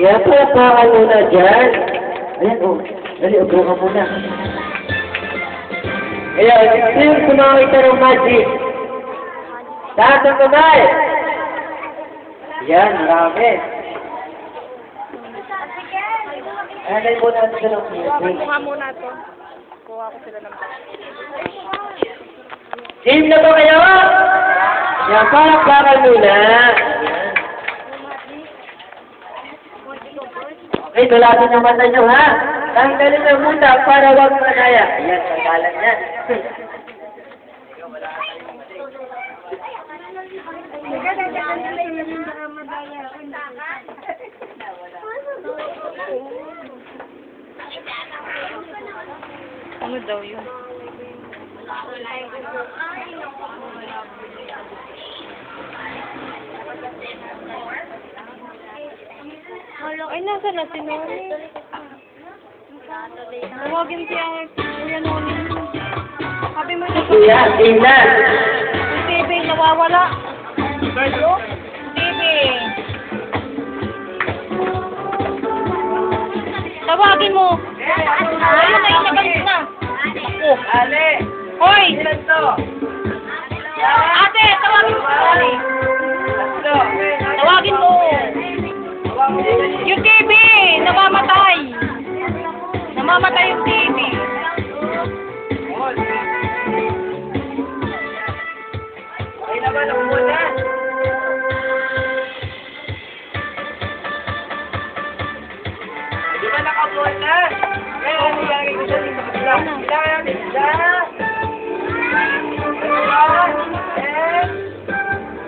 Ayan, palapakan muna dyan. Ayan, oh. Dali, upo ka muna. Ayan, sino sumakita ng magic? Taas ang kamay! Ayan, marami. Ayan, dali muna natin sa ng music. Kuha muna ito. Kuha ko sila ng Team na ba kayo? Ayan, palapakan muna. Okay, tulatin yung mata nyo, ha? Tanggalin na muna para wag manaya. Ayan, tanggalan yan. Ano daw yun? Ay, nasa na si Noni? Tawagin siya Kuya Noni. Sabi mo na Kuya, tingnan. yung TV nawawala. TV. Tawagin mo. Ayun na, inabalis na. Ako. Ale! Hoy! Ilan to? Ate, tawagin mo. Tatlo. Tawagin mo. Tawag mo dito. Yung TV, namamatay. Namamatay yung TV. Okay naman, ako muna. Di ba nakabuhat na? Kaya ano ilagay ko dyan dito? Ilagay natin dyan. Dalawa. And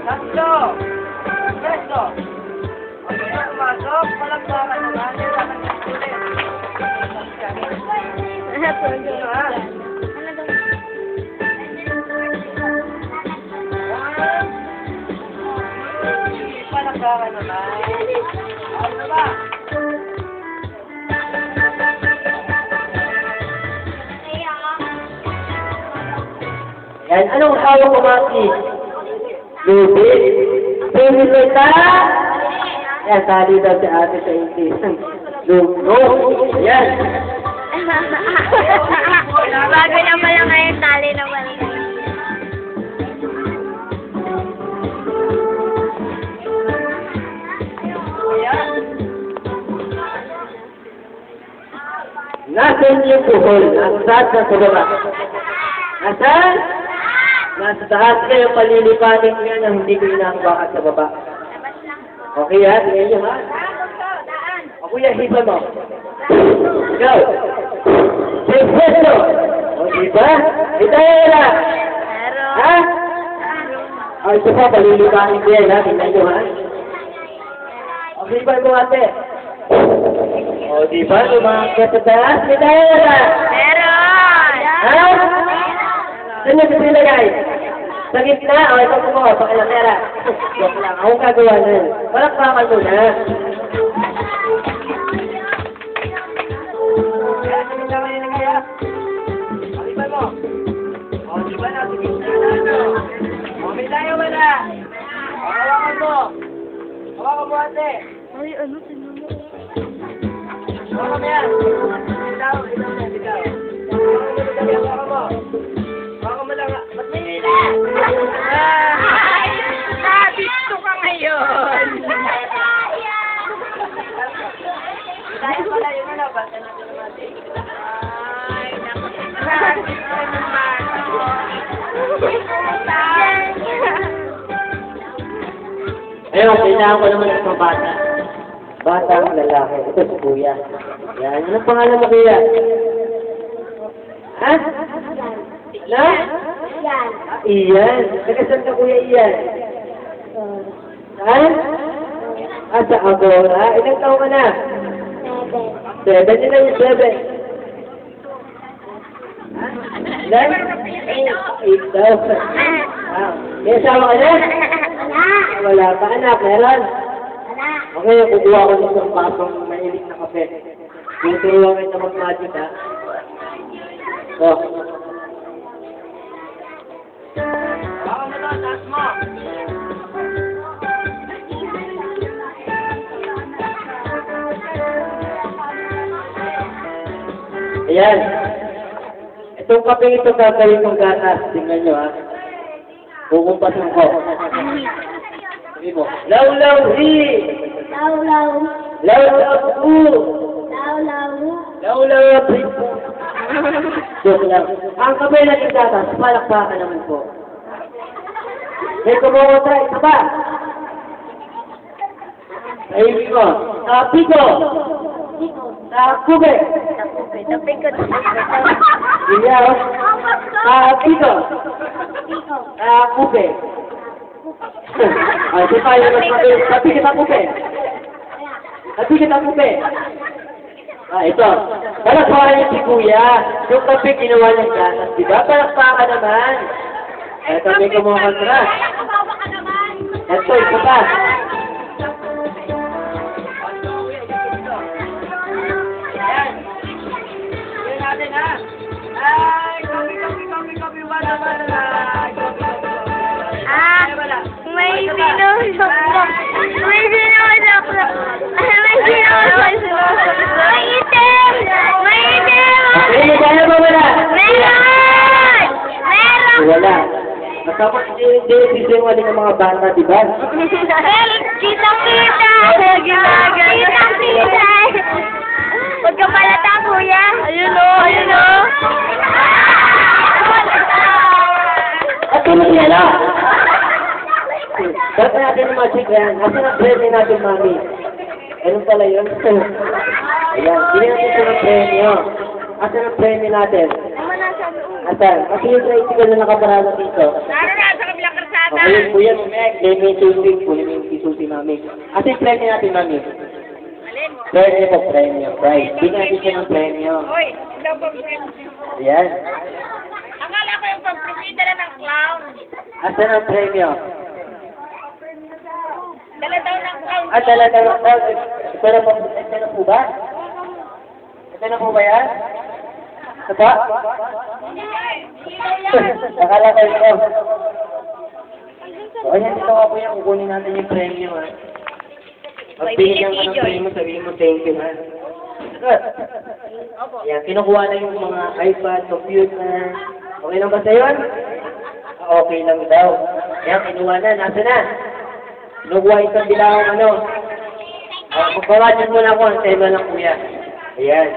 tatlo. Presto. Okay na, pumasok. Palagpakan naman. Kailangan na ulit. Palagpakan naman. Ano ba? Yan, anong hawak ko, Maki? Lubid? Pumilita? Yan, sali daw si ate sa English. Lubid. Yan. Bago na pala ngayon, tali na pala. Nasaan yung buhol? Nasaan sa baba? Nasaan? Nasa taas kayo, palilipanin ko yan na hindi ko inahawakan sa baba. Okay ha? Tingnan nyo ha? O kuya, hipa mo. Go! Say presto! O diba? Itaya na! Ha? O ito pa, palilipanin ko yan ha? Tingnan nyo ha? O hipa mo ate. O diba? Lumakit sa taas. Itaya na! Meron! Ha? Saan nyo ito nilagay? Sa gitna? O, ito po mo. Pakilamera. Joke lang. Akong kagawa na yun. Palakpakan mo na. Alipan mo. O, di ba na? Sige, ano? O, may tayo ba na? O, hawakan mo. Hawakan mo, ate. Ay, ano, sino mo? Hawakan mo yan. Ikaw yan, ikaw. Hawakan mo. Hawakan mo lang. Ba't may nila? Ay! Nabito ka ngayon! Tayo pala yun na. Basta natin naman. Ay, nabito ka naman. Ayun, kailangan ko naman ng mga bata. Bata ang lalaki. Ito si kuya. Yan. Anong pangalan mo kuya? Ha? Na? Yan. Iyan. Nagasan ka kuya Iyan? Ha? Ah, sa Agora? Ilang taon ka na? 7. 7. Yun na yung 7. Ilan? 8 daw. Ah, may asawa ka na? Wala pa anak. Meron? Okay, kukuha ko ng isang pasong mahilig na kape. Tuturuan kita mag-magic, ha? Oh. Hawakan mo to, taas mo. Ayan. Itong kape ito gagawin kong gatas. Tingnan nyo ha. Kukumpasin ko. Sabi mo, law-law hi! Law-law. Law-law hu! Law-law. Law-law hi! Joke lang. Ang kape natin gatas, palakpakan naman po. May kumawa tayo. Isa ba? Ayun ko. Piko! Kube! Tapi ko. Iya. Piko! Kube! Ay, di tayo magsabi. Tapi kita kube! Tapi kita kube! Ito. Palakpakan si Kuya. Yung kape ginawa niyang gatas. Diba? Palakpakan naman. Ito may kumuha ka. Ito, isa pa. May sinusok na. May sinusok na. May sinusok na. May itim. May itim. Ay, kaya ba wala? Meron! Meron! Wala. Kasama hindi sisinwali ng mga bata, di ba? Kitang-kita! Kitang-kita! Huwag ka palata, kuya. Ayun o, ayun o. At tulad niya na! Ba't natin ang magic yan? Asa na premyo natin, mami? Ano pala yun? Ayan, hindi natin ito ng premyo. Asa na premyo natin? Asan? Kasi yung tricycle na nakaparada dito. Naroon sa kabilang karsada. Okay, yun po yan, Mek. Dahil may sulting po, yung isuti namin. Asa yung premyo natin, mami? Premyo po, premyo. Prize. Hindi natin siya ng premyo. Uy, daw pa friend. Ayan. Akala ko yung pag-promida na ng clown. Asa na ang premyo? Dala daw ng clown. Talaga lang daw. Ito na po ba? Ito na po ba yan? Ito ba? Nakala ko ito. So, ayan, ito nga po yan. Kukunin natin yung premyo, ha? Pag binigyan ka ng premyo, sabihin mo thank you, ha? Ayan, kinukuha na yung mga iPad, computer. Okay lang ba sa yun? Okay lang daw. Ayan, kinuha na. Nasa na? Kinukuha isang bilahong ano. Magbawasan mo na ako ang tema ng kuya. Ayan.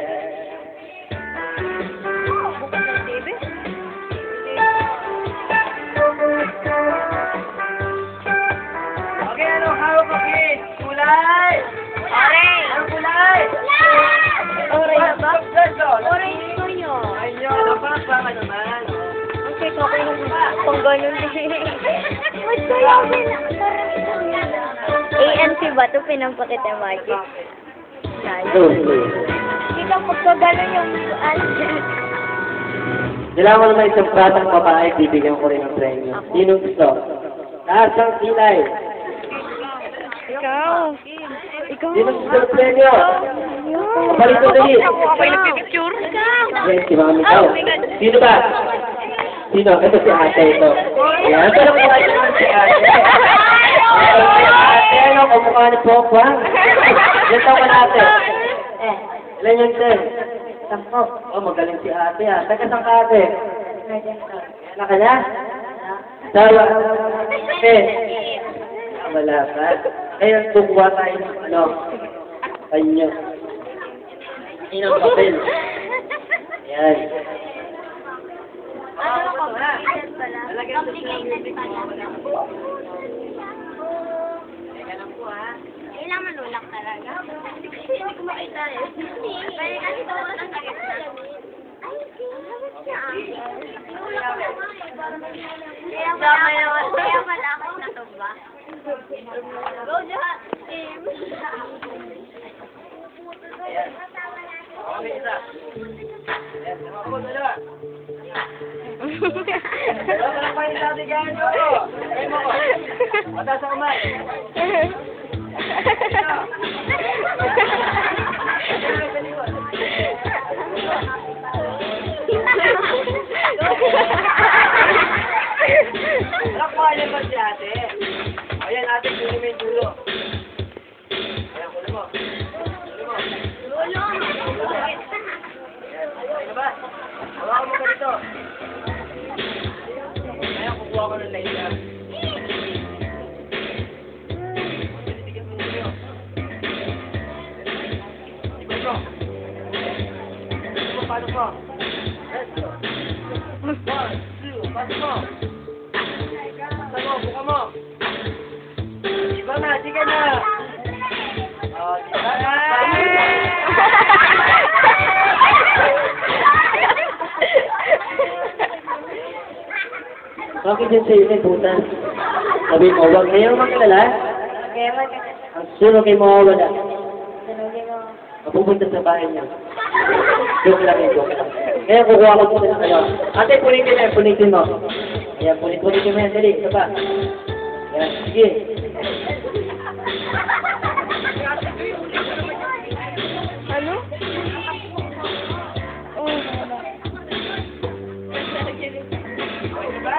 Okay, anong hawak mo, kids? Kulay! Orange. Anong kulay? Orange ba? Orange. Orange ko yun. Ayun, ano pa? Baka naman. Okay, okay lang kung ganun din. Ba't kaya ANC ba ito? Pinampakita yung magic. Kita pagka gano'n yung Kailangan mo naman isang batang babae, bibigyan ko rin ng premyo. Sino gusto? Taas ang kilay. Ikaw. Ikaw. Sino gusto ng premyo? Kapalit ko dali. Ako yung picture. Ikaw. Yes, si mami daw. Sino ba? Sino? Ito si ate ito. Ayan, ito lang mukha niyo si ate. Ate, ano? Kumukha ni Pogba. Yan tawa natin. Ilan yung ten? Sampo. Oh, magaling si ate ha. Teka saan ka ate? Anak ka na? Sawa. Wala ka. Kaya kukuha tayo ng ano? Panyo. Inang papel. Ayan. Ano ko ba? Complicated pala. Kailangan manulak talaga. Hindi ko makita eh. Pwede kasi ito ang sakit na. Kaya malakas na ito ba? Go, Jaha! Okay, isa. Yes, mga po, dalawa. Dalawa lang pa yung dati ganyan nyo. Okay mo ko. Mataas ang umay. Alam ko, alam ba si ate? Ayan, ate, kunin mo yung dulo. Ayan, kunin mo. Kunin mo. kukuha ko ng light lang. Titigas mo nyo. Ibig mo. Pasok mo. Let's go. 1, 2, pasok mo. Pasok mo, buka mo. Diba na, sige na. Oh, diba na. Bakit yun sa'yo na puta? Sabi mo, huwag kayong maglala. Ang sino kayo mawawala. Mapupunta sa bahay niya. Joke lang yun, joke lang. Kaya kukuha ko po na kayo. Ate, punitin mo yan, punitin mo. Ayan, punitin mo yan, dali, isa pa. Ayan, sige. Ano?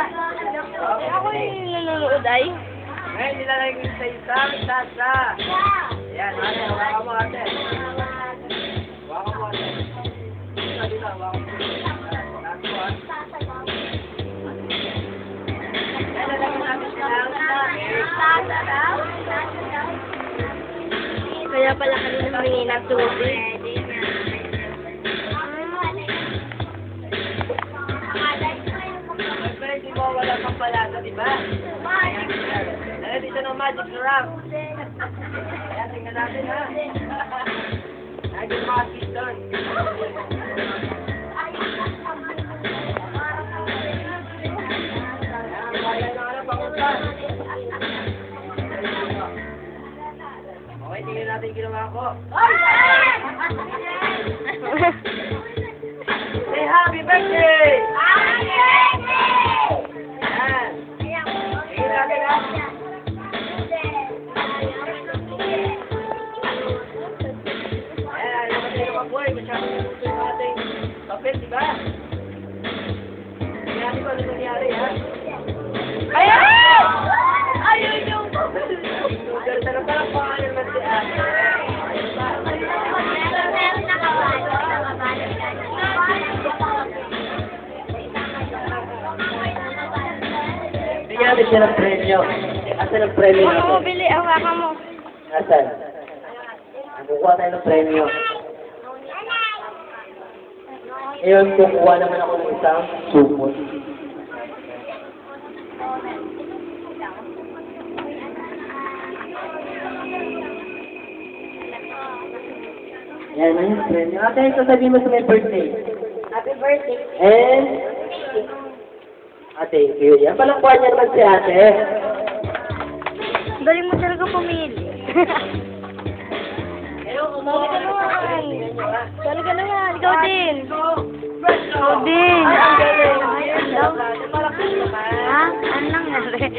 Ako yung nanonood ay. Ngayon, nilalagay ko sa isang tasa. Ayan, ate, hawakan mo ate. Hawakan mo ate. Dito, hawakan mo. Last one. Ayan, lalagyan natin siya ng Kaya pala kanina humingi ng tubig. Siyempre, hindi mo wala pang palasa, di ba? Ayan, dito ng magic syrup. Ayan, tingnan natin ha. Ayan yung mga season. Ayan, bayan na ka pangunta. Okay, tingnan natin yung ginawa ko. Say happy birthday! Ayan. Tingnan natin ha. Ayan, yung kasi yung kapoy, masyadong gusto yung ating kapit, di ba? Tingnan natin kung ano nangyari ha. Ayan! Ayun yung... Noodle, sarap pa lang pangalan naman si ate. Bigyan natin siya ng premyo. Asan ang premyo Ano mo natin? bili? Hawakan mo. Asan? Kukuha tayo ng premyo. Ngayon, kukuha naman ako ng isang sumot. Yan, ayun ang premyo. Ate, sasabihin mo sa may birthday. Happy birthday. And, ate, yun yan. Palangkuhan niya naman si ate. Galing mo talaga pumili. Sabi ka naman. Sabi ka naman. Ikaw din. Ikaw din. Ang galing. Ayun daw. Ha? Ano nangyari?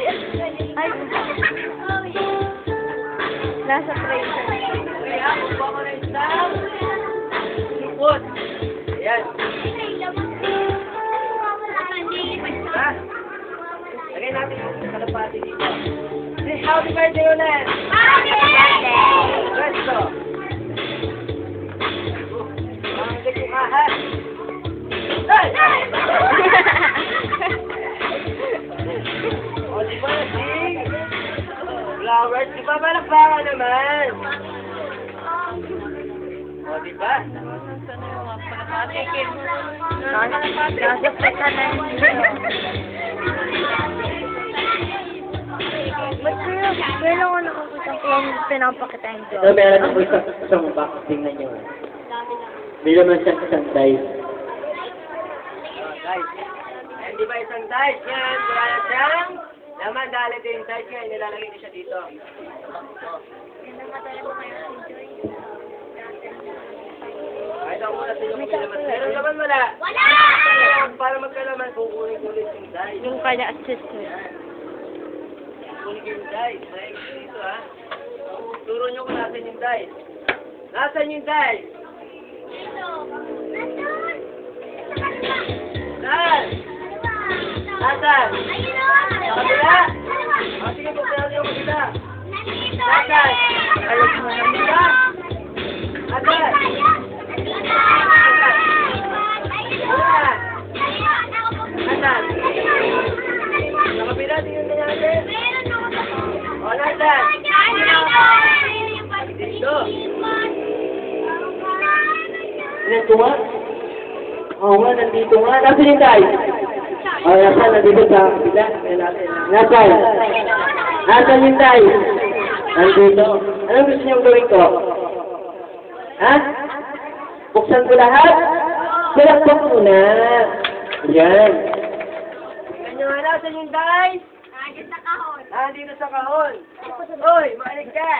Ay. Nasa frame. Kaya, kukuha ko na isang lupot. Ayan. Ha? Lagay natin yung kalapati dito. Say happy birthday ulit! Presto! Ang galing ka, ha? Hey! O, di ba nasing? Flowers, di ba malakbaka naman? O, di ba? Nasa peta na yun. Ba't kaya? Kailan ko nakakita ko yung pinapakita yung So, job? meron ako isang box. Tingnan nyo. Bilang mo siyang isang dice. Guys, ayan, di ba isang dice yan? Wala siyang laman dahil ito yung dice yan, nilalagay ko siya dito. Kahit ako muna sila kung laman. Pero laman wala. Wala! Para magkalaman, kukunin ko ulit yung dice. Yung kanya assistant. Kukunin ko yung dice. Dahil dito ha. Turo nyo kung nasan yung dice. Nasaan yung dice? Saan? Nasaan? Sa kabila? O sige, pagkala nyo kabila. Nasaan? Ayos mo na kabila? Nasaan? Nasaan? Nasaan? Sa kabila? Tingnan ko nga. Oo nga, nandito nga. Nasaan yung tayo? Oh, nasaan? Nandito sa kabila. Nasaan? Nasaan yung tayo? Nandito. Anong gusto niyong gawin ko? Ha? Buksan ko lahat? Salakpak muna. Yan. Ganyan nga na, saan yung dice? Nandito sa kahon. Nandito sa kahon. Uy, makinig ka!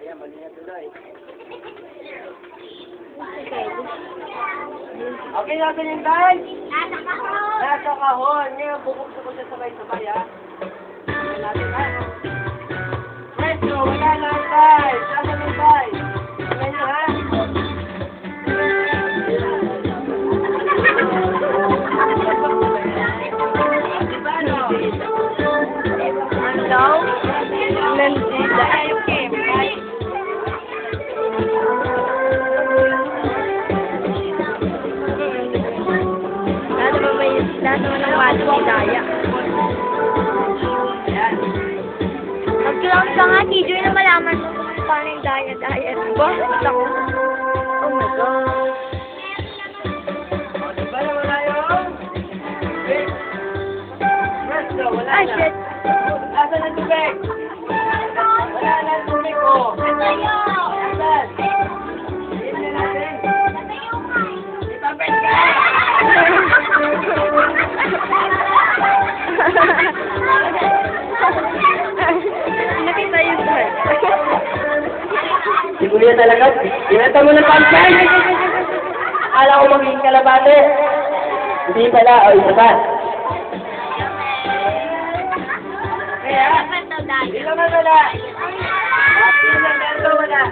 Ayan, mali na tuloy. Okay, nasan yung dice? Nasa kahon. Nasa kahon. Ngayon, bubuksan ko siya sabay-sabay, ha? Ayan natin, ha? Presto, wala na ang dice. Nasa yung dice? Tingnan nyo, ha? Hello? Nandito. Ayaw, Kim. Lahat naman ng wala ni Daya. Mag-close ka nga, TJ, na malaman mo kung paano yung Daya. Diba? Ako. Oh my God. Diba na wala yun? Presto, wala Ah, na. shit. Nasaan ang tubig? Wala na ang tubig ko. Nasaan? Tingnan natin. Ipapit ka! Nakita yung Daya. Si Kuya talaga. Pinata mo ng pancay! Akala ko magiging kalabate. Hindi pala. O, isa pa. Kaya, hindi naman wala. Hindi naman wala.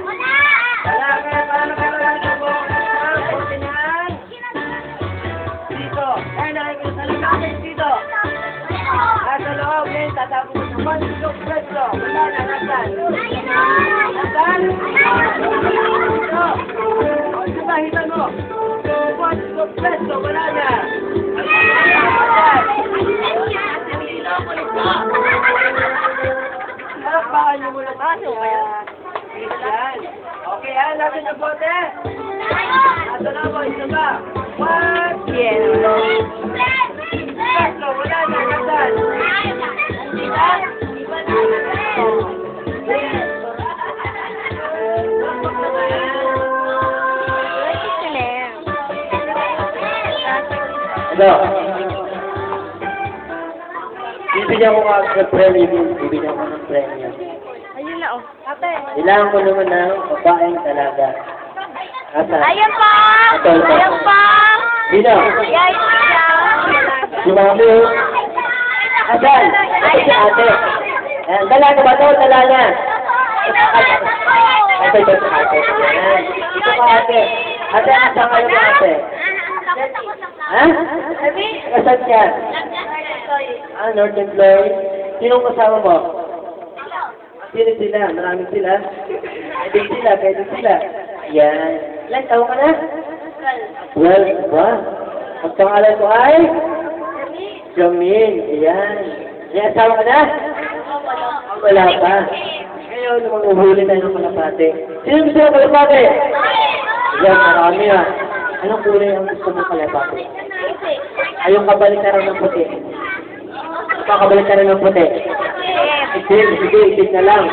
Wala kaya para magkakaroon ng buong kontinang. Dito. Ay, nakikita sa loob dito. Nasa loob, ngayon tatapos ko sa one silog presto. Wala na, nasan? Nasan? Dito. O, diba, hitan mo. One silog presto, wala na. Nakakbakan niyo muna tayo. Yan. Okay, ha? Nasa yung bote? Nasa na mo, isa ba? One, presto, wala na, nasan? Ano? Bibigyan ko ka ng premyo. Bibigyan ko ng premyo. Ayun na, oh. Ate. Kailangan ko naman ng babaeng talaga. Asa? Ayan pa! Ito, ito. Ayan pa! Sino? Yan, Si Mami. Asan? Ito si ate. Ayan, dalaga ba ito? Dalaga. Ito, ito si ate. Ayan. Ito ka ate. Ate, asan kayo ka ate? Ha? Asan ka? Ah, Northern Floyd. Sinong kasama mo? Sino sila? Maraming sila? Pwede sila. Yan. Ilan taon ka na? 12. Ba? Ang pangalan ko ay? Jamin. Ayan. May asawa ka na? Wala pa. Ngayon, manguhuli tayo ng kalapate. Sino gusto ng kalapate? Yan, marami ah. Anong kulay ang gusto ng kalapate? Ayong kabalikaran ng puti. Kabalikaran ng puti. Itin na lang.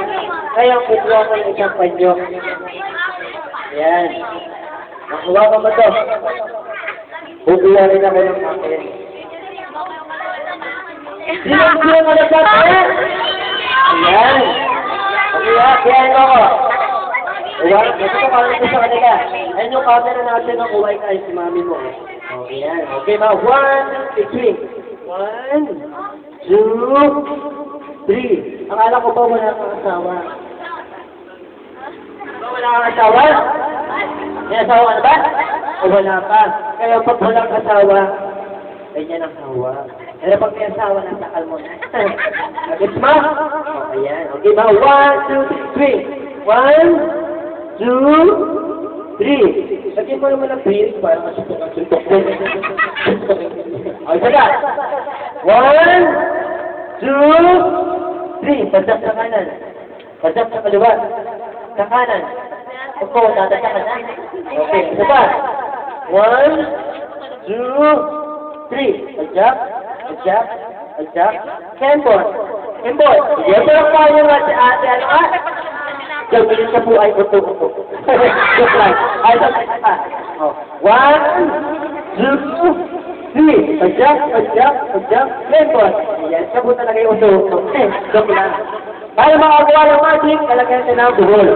Kaya kukuha ko ng isang panyo. Ayan. Makuha ka ba ito? Kukuha rin ako ng akin. Sino gusto ng kalapate? Ayan. Kaya ako. Gusto ko kami ko sa kanila. Ayan yung camera natin ng uway kayo si mami mo. Ayan. Okay ba? 1, 2, 3. 1, 2, 3. Akala ko ba wala kang asawa? Wala kang asawa? May asawa ka na ba? O wala pa? Kaya pag walang asawa, ganyan ang hawa. Pero pag may asawa, nasakal mo na. Agad mo? Ayan. Okay ba? 1, 2, 3. 1, 2, 3. Lagyan mo naman ang breathe para masutok-sutok ko. Okay, saga. 1, 2, 3. Padap sa kanan. Padap sa kaliwa. Sa kanan. Opo, dadagdagan ka na. Okay, isa pa. 1, 2, 3. Adjust, adjust, adjust. Kembon. Kembon. Yan lang pa yung ate, ano ka? Gawin ka po ay uto-uto. Joke lang. Ay, isa pa. 1, 2, 3. Adjust, adjust, adjust. Kembon. Yan ka po talaga yung uto-uto. Joke lang. Para makagawa ng magic, kalagyan ka ng buhol.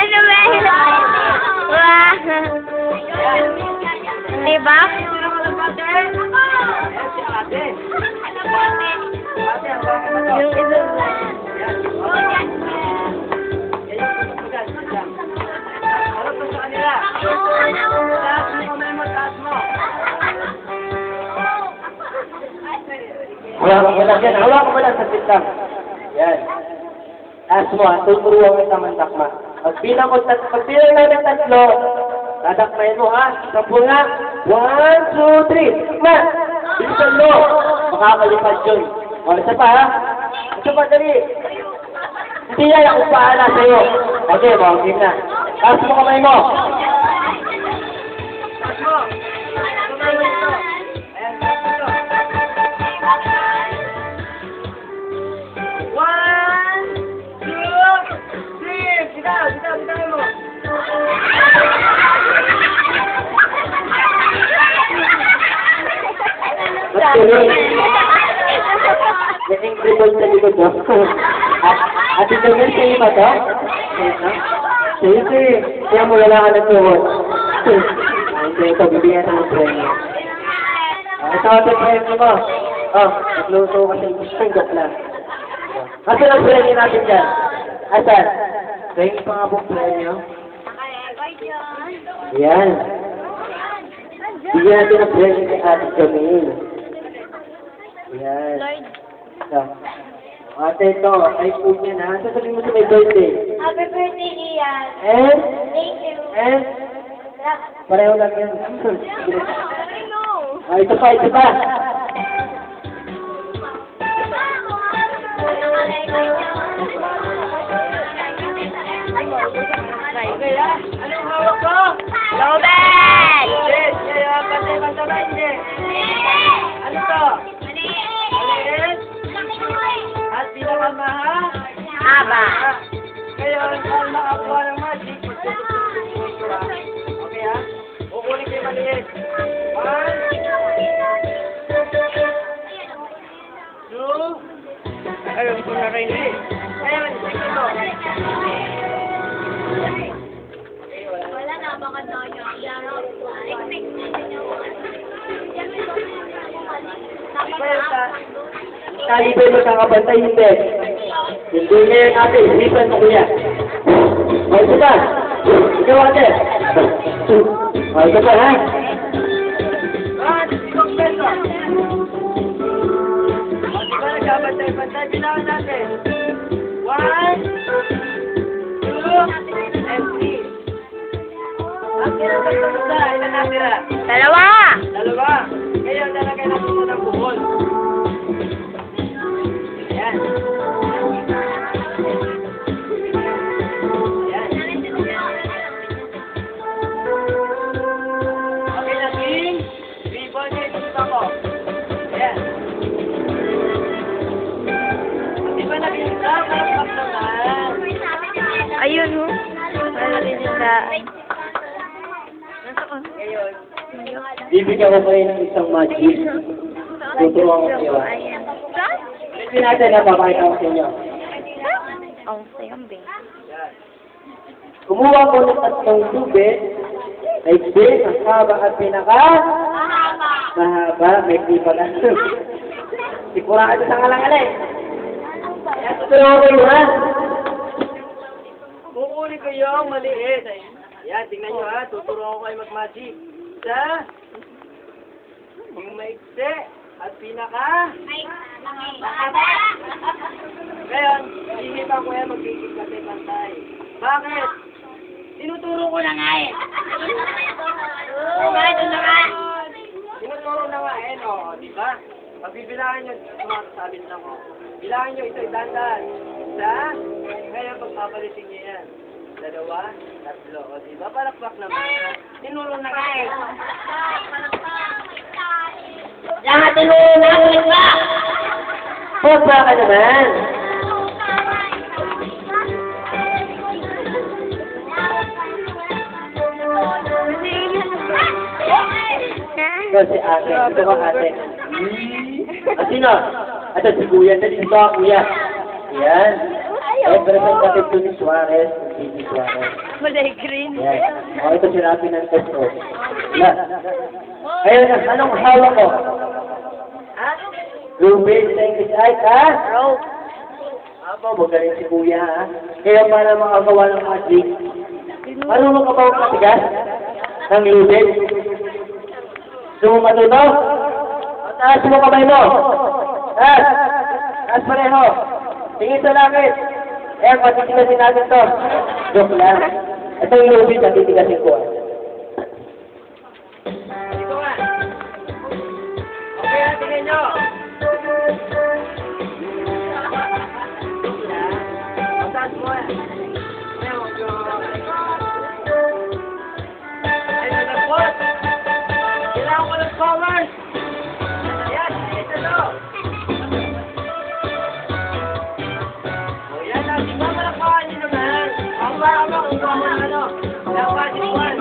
Ano ba? Wow. Diba? Yung isa. Hawak mo lang sa pitang. Yan. Taas mo, tuturuan kita mantakma. Pag bilang na ng tatlo, dadakmayin mo ha. Sampu nga. 1, 2, 3. Takma! Bilisan mo. Makakalipad yun. O, isa pa ha. Isa pa, dali. Hindi yan ako paala sa'yo. Okay, game na. Taas mo kamay mo. May incredible sa likod mo. At ito nga siya iba to? Sige, kaya mo wala ka ng tuhod. Hindi, ito, bibigyan sa ng premyo. Ito ang premyo mo. Nagluto ka sa isang lang. Kasi ang premyo natin dyan. Asan? Kaya pa nga pong premyo. Yan. Bigyan natin ang premyo kay Ate Camille. Yan. So, ate, ito, ay food niya na. Sasabihin mo sa may birthday. Happy birthday, Ian. And? Thank you. And? Pareho lang yan. Ito pa, ito pa. Okay, ha? Anong hawak ko? Lobel! Yes, kaya pantay-pantay hindi. Ano to? Maliit? At pinakamahal? Aba. Ngayon, kung makakuha ng magic, okay ha? Kukunin kayo maliit. 1, 2, Alam ko na rin. 3. Ngayon, sige to. Wala na, baka na Talibay mo sa kapantay, hindi. Hindi ngayon natin, isipan mo kuya. O, ito pa. Ikaw ate. O, ito pa ha. 5 pesos. Diba nagkabantay-bantay? Bilangan natin. 1, 2, and 3. Ang kinatagpag sa ilan natira? Dalawa! Dalawa. Ngayon, lalagay natin mo ng buhol. Ayan. Ayan. Okay, naging ribbon niya ito ko. Ayan. Di ba naging dapat naman? Ayun, ho. Wala rin sila. Ngayon, Bibigyan ko kayo ng isang magic. Tuturuan ko kayo. Ayan. Hindi natin na papakita ko sa inyo. Ang sayang, babe. Kumuha ko ng tatlong tubig. Naigbil, ang haba at pinaka. Mahaba, may klipa lang. Sigurado sa kalangalay. Kaya tuturuan ko kayo ha. kukunin ko yung maliit. Ayan, tingnan nyo ha. Tuturuan ko kayo mag-magic. Isa, yung maikse, at pinaka. Ngayon, hihipan ko yan magpipig kasi pantay. Bakit? Tinuturo ko na nga eh. Tinuturo na nga eh, no? Di ba? Pagbibilangan nyo, sabi lang ko. Bilangan nyo ito, dandan. Isa, ngayon pagpapalitin nyo yan. Dalawa, tatlo. O, diba? Palakpak naman. Tinulong na ka eh. Lahat tinulong na ka! Posa ka naman! Ito si ate. Ito ko ate. Sino? Ito si kuya. Ito ako kuya. Yan. Representative to ni Suarez. Si Suarez. Kulay green. Yan. O, ito si Rafi ng testo. Yan. Ayun na. Anong hawak ko? Ruben, thank you. Ay, ha? Rope. Aba, magaling si kuya, ha? Kaya para makagawa ng magic. Ano ka ba ang katigas? Ng Ruben? Gusto mo matuto? Taas mo kamay mo. Taas. Taas pareho. Tingin sa langit. Ayan, matitigasin natin to. Joke lang. Ito yung Ruben, matitigasin ko. Dito nga. Okay, tingnan nyo. Massage mo eh. Ay, nalagpot. Kailangan ko ng colors. Ayan, ito to. O yan na, di ba malakpakan nyo naman? Ang marama, kung ba mo na ano. Malakpakan nyo naman.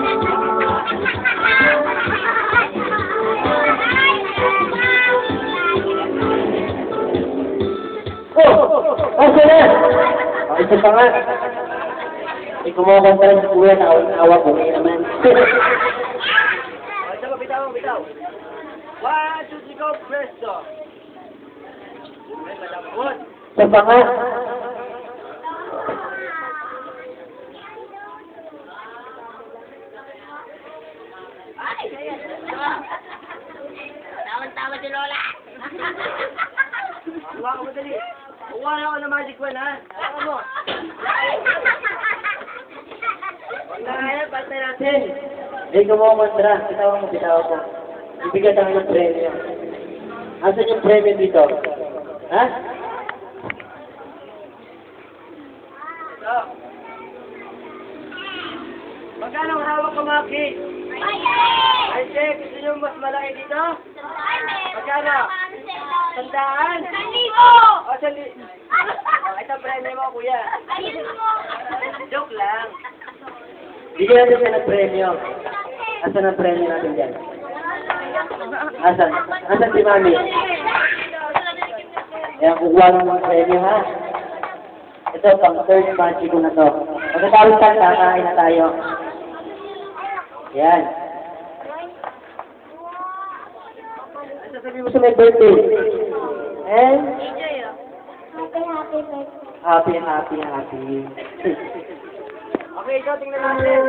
Asa na? Ito pa nga. May kumakanta rin sa kuya na awa ko ngayon naman. O, ito, bitaw, bitaw. 1, 2, 3, go, presto. Ay, malambot. Ito pa nga. Tawad-tawad si Lola. Huwag ka madali. Huwag na ako ng magic wand, ha? Huwag mo. Kaya, patay natin. May kumakanta. Bitawan mo, bitawan mo. Ibigyan tayo ng premyo. Asan yung premyo dito? Ha? Ito. Magkano ang hawak ko, Maki? Ay, check. Gusto nyo mas malaki dito? Magkano? 100? O, 100. Ito, premyo mo, kuya. Joke lang. Bigyan natin siya ng premyo. Asan ang premyo natin dyan? Asan? Asan si Mami? Ayan, kukuha ng mga premyo, ha? Ito, pang third magic ko na to. Pagkatawag ka, kakain na tayo. Yan. Ano sasabihin mo sa may birthday? And? Happy, happy, happy. Okay, ikaw, tingnan natin.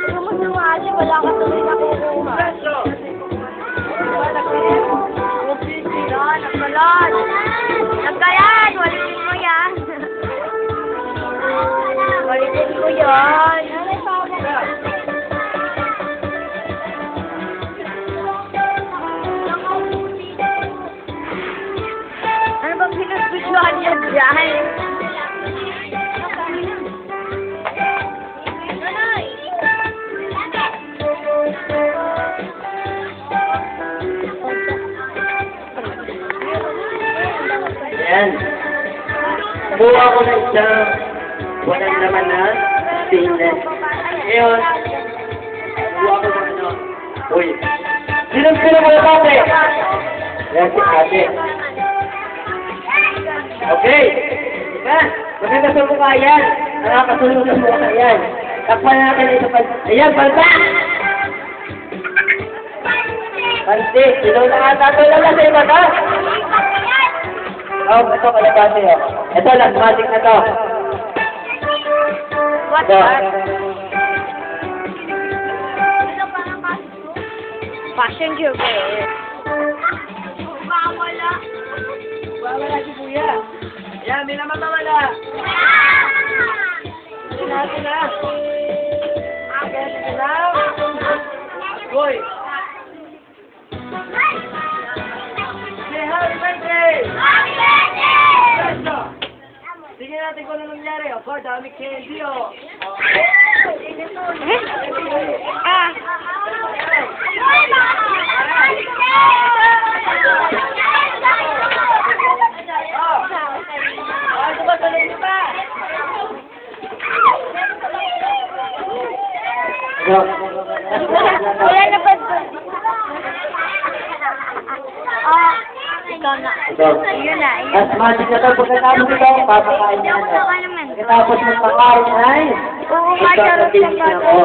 Sumunawali, wala ka tuloy na kukuha. Presto. Nagkalan! Nagkalan! Walitin mo yan! Walitin mo yan! Ano bang pinagpisuhan niya dyan? Yan. Buha ko na isang walang naman na stainless. Ngayon, buha ko na ano. Uy. Sinong sila mo yung ate? Yan si ate. Okay. Diba? Maganda sa mukha yan. Nakakasulong sa mukha yan. Takpan natin na isa pa. Ayan, palpa! Panti, sino na nga tato lang sa iba ka? Oh, ito kalabate oh. Ito, last magic na to. What? Ito. Fashion cube eh. Wala si kuya. Yan, may naman wala. Sige natin na. Okay, sige na. Boy. Say happy birthday! Happy birthday! Sige natin ko na nangyari. Aba, dami candy, oh. Ah! Ano ba, tuloy niyo ba? Wala na ba? Ah, ikaw na. Ito. Yun na, yun. Asthmatic na to. Pagkatapos ito, papakain niya na. Pagkatapos ng pagkain ay, Oo, ito na finish na ako.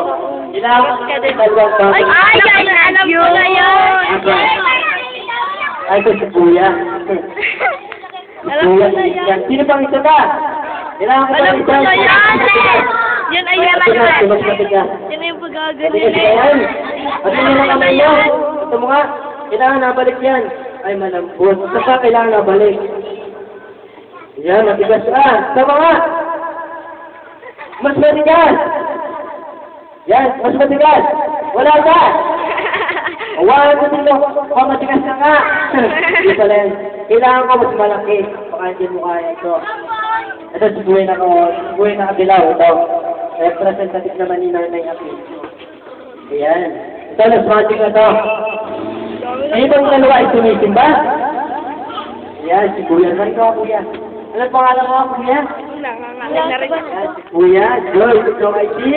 Kailangan ko na dalawang Ay, ay, alam ko na yun. Ay, ito si Kuya. Alam ko na yan. Sino pang isa ba? Kailangan ko Alam pa ko na yan. Yan ay yan. Ito na, tumas na tiga. Yan ay yung Matigas pagkagaling. ka yan. At hindi na kamay mo. Ito mo nga. Kailangan nabalik yan. Ay, malambot. Ito pa, kailangan nabalik. Yan, matigas ka. Tama nga. Mas matigas. Yan, mas matigas. Wala ka. Awalan ko dito. Oh, matigas na nga. Hindi pala yan. Kailangan ko mas malaki. Baka hindi mo kaya ito. Ito, sibuhay na ko. Sibuhay na kabilaw. Ito. Representative naman ni Nanay Api. Ayan. Ito, asthmatic na to. Ay, itong dalawa ay tumisimba. Ayan, si Kuya. Saan ka, Kuya? Ano pangalan mo, Kuya? Ayan, si Kuya. Joy, ito ay si...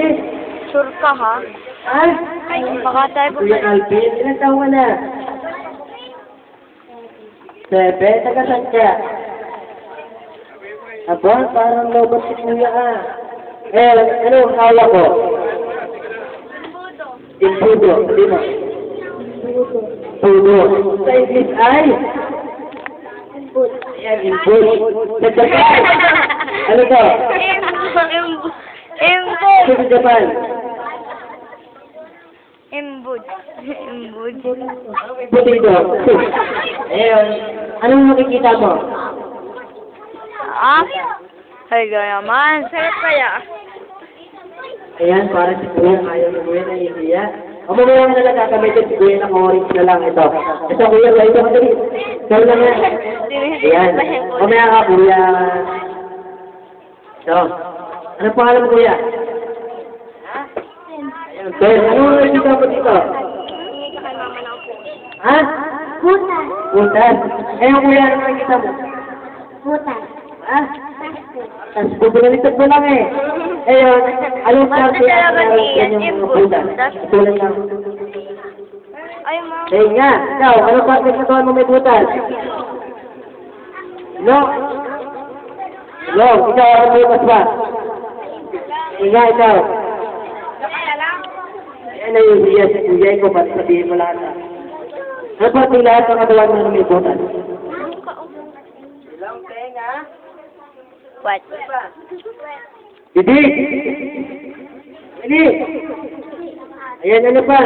Sure ka, ha? Ah? Baka tayo Kuya Alvin, ilan taong ka na? 7, taga saan ka? Aba, parang lobot si Kuya ah. Eh, ano ang hawak ko? Imbudo, hindi mo? Pudo. Sa English ay? Ayan, imbud. Sa Japan? Ano to? Imbud. Sa Japan? Imbud. Imbud. Potato. Ayun. Anong makikita mo? Ah? Ay, gaya naman. Sarap kaya. Ayan, para si Kuya. Ayaw ni Kuya na iiya. O mamaya na lang kakamitin si Kuya ng orange na lang. Ito. Ito, Kuya. Ito, madali. Ito lang yan. Ayan. Mamaya ka, Kuya. Ito. Anong pangalan mo, Kuya? Ayan, Ben. Anong nakikita mo dito? Ha? Butas. Butas. Ayun, Kuya. Anong nakikita mo? Butas. Ha? Tapos bubulalitan mo lang eh. Ayun, anong parte ang naroon yung butas? Tulan lang. Ay, ma'am. Eh nga, ikaw, anong parte sa katawan mo may butas? No? No, ikaw, anong butas ba? Eh nga, ikaw. Ayan na yung siya, si kuya ko, ba't sabihin mo lahat ah? Ano parte lahat ng katawan mo na may butas? Ilang tenga. What? Bibi! Bibi! Ayan, ano pa?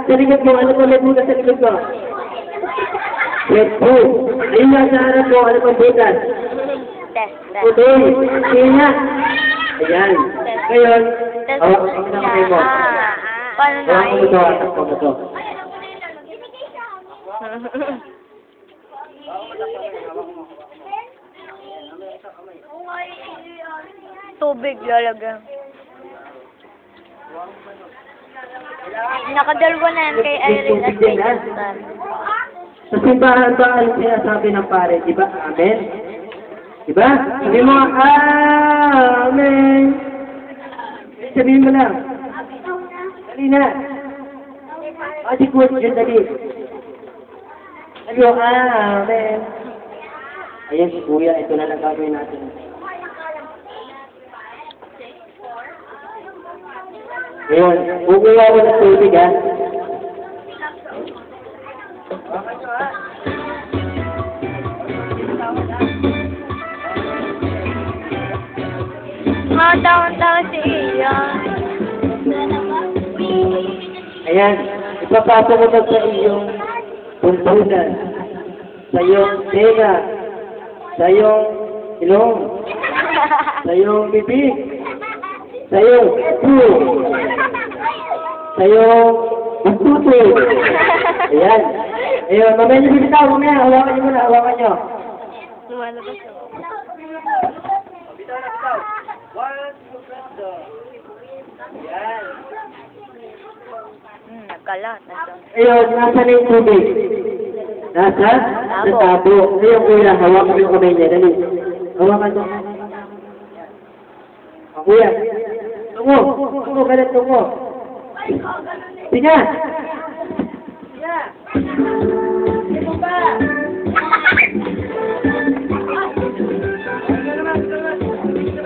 Sa likod mo, ano pa may butas sa likod mo? Breadfruit. Ayun nga sa harap mo, ano pang butas? Test. Putol. Kaya. Ayan. Ngayon, hawak ang kamay mo. Paano na Hawak mo ito, atak mo ito. Tubig lalagyan. Nakadalwa na yan kay Irene at kay Justin. Sa simbahan ba ang sinasabi ng pare, di ba? Amen? Di ba? Sabi mo, Amen. Sabihin mo lang. Dali na. Adi ko yun, dali. Sabi mo, Amen. Ayan si Kuya, ito na lang gagawin natin. Ngayon, bukuha mo ng tubig, ha? Matawa-tawa si Ian. Ayan, ipapasok mo na sa iyong pulbunan, sa iyong tenga, sa iyong ilong, sa iyong bibig, sa iyong puso, sa iyong bututo. Ayan. Ayun, mamaya niyo bibitaw, mamaya. Hawakan niyo muna, hawakan niyo. Lumalabas ako. Bitaw na, bitaw. Yan. Nagkalat. Nandun. Ayun, nasa na yung tubig? Nasa? Sa tabo. Ayun, kuya, hawak mo yung kamay niya. Dali. Hawakan mo. Kuya. Tungo. Tungo, galit tungo. Tiga. Tiga. Hindi mo ba?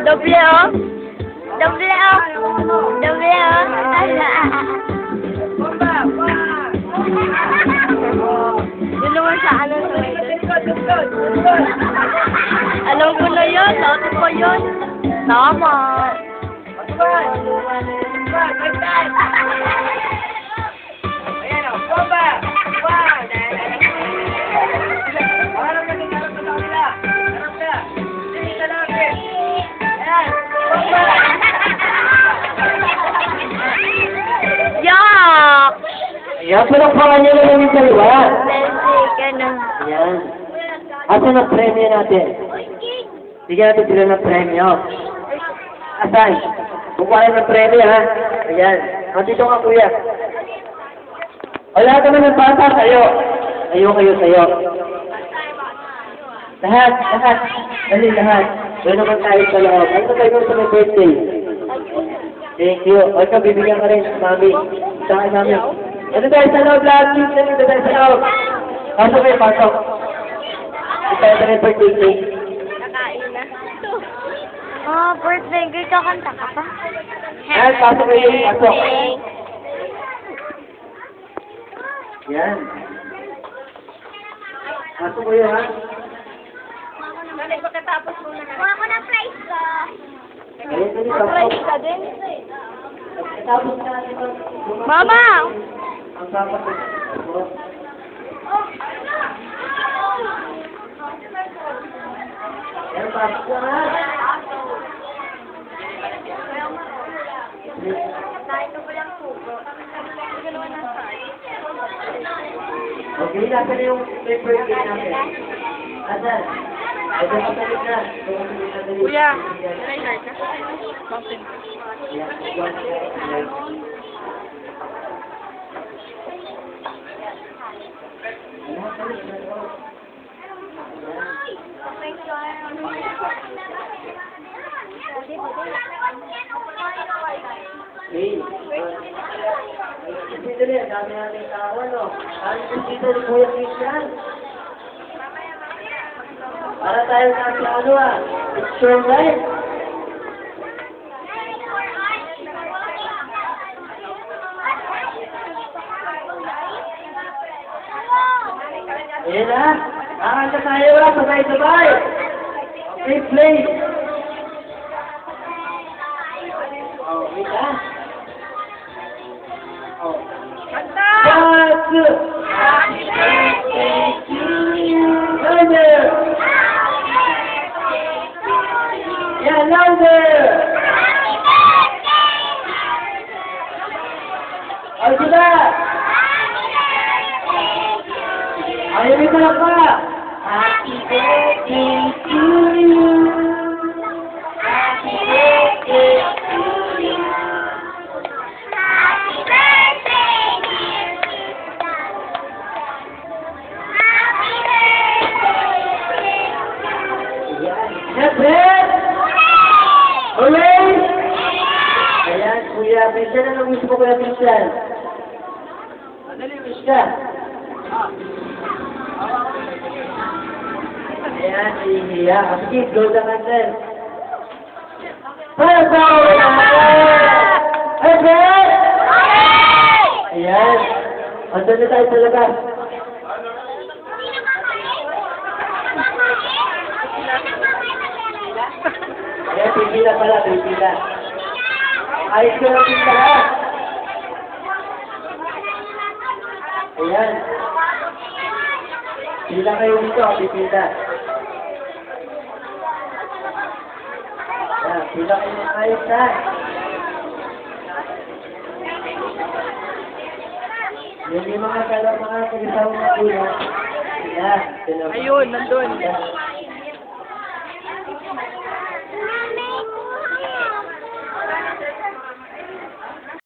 Doble oh. Doble oh. Doble oh. Bomba! Yun naman sa ano sa may Tukod! alam ko na yun. Dati ko yun. Tama. Ayan o, bomba! Harap na din, harap na sa kanila. Harap na. Hindi ka natin. Ayan, bomba! Yak! Ayan, palakpakan niyo naman yung dalawa. Basic, ano. Ayan. Asan ang premyo natin? Bigyan natin sila ng premyo. Asan? Kukuha ng premyo, ha? Ayan. Nandito ka, kuya. O, lahat naman ng bata, sa'yo. Kayo, sa'yo. Lahat. Dali, lahat. Doon naman tayo sa loob. Ano tayo sa may birthday? Thank you. O, ikaw, bibigyan ka rin, mami. Sa akin, mami. Ano tayo sa loob, lahat? Dito tayo sa loob. Pasok kayo, pasok. Ito tayo sa may birthday cake. Nakain na. Oh, birthday girl, kakanta ka pa? Ayan, pasok kayo, pasok. Yan. Pasok kayo, ha? Kuha ko ng prize ko. Ayun, dali, pasok. ka din. Tapos na, Mama! ang sapat ko. Ayan, pasok ka, ha? Okay, nasa na yung paper cake natin. Asan? Ito kasalit na. Kuya, Dito rin, dami nating tao, no? Ano dito ni Kuya Christian? Para tayo sa ano, it's your right. Ayan na. Kakanta tayo, sabay-sabay. Okay, play. Oh, wait, Oh. kanta! Happy birthday to you. Louder. Yeah, louder. Oh, sila. Ayaw ito lang pa. Happy birthday to you. Happy birthday to you. Happy birthday, dear Lisa. Happy birthday. Siyempre! Hooray! Ayan, Kuya Christian, anong wish mo, Kuya Christian? Madali, wish ka. Ayan, ihiya. Sige, blow the candle. Para sa una! Okay! Ayan. Andun na tayo sa labas. Ayan, pipila pala, pipila. Ayos ko lang pipila, ha? Ayan. Pila kayo dito, pipila. Ayan, pila kayo ng ayos, ha? Yung mga kalang mga kagasawa na pula. Ayan. Ayun, nandun.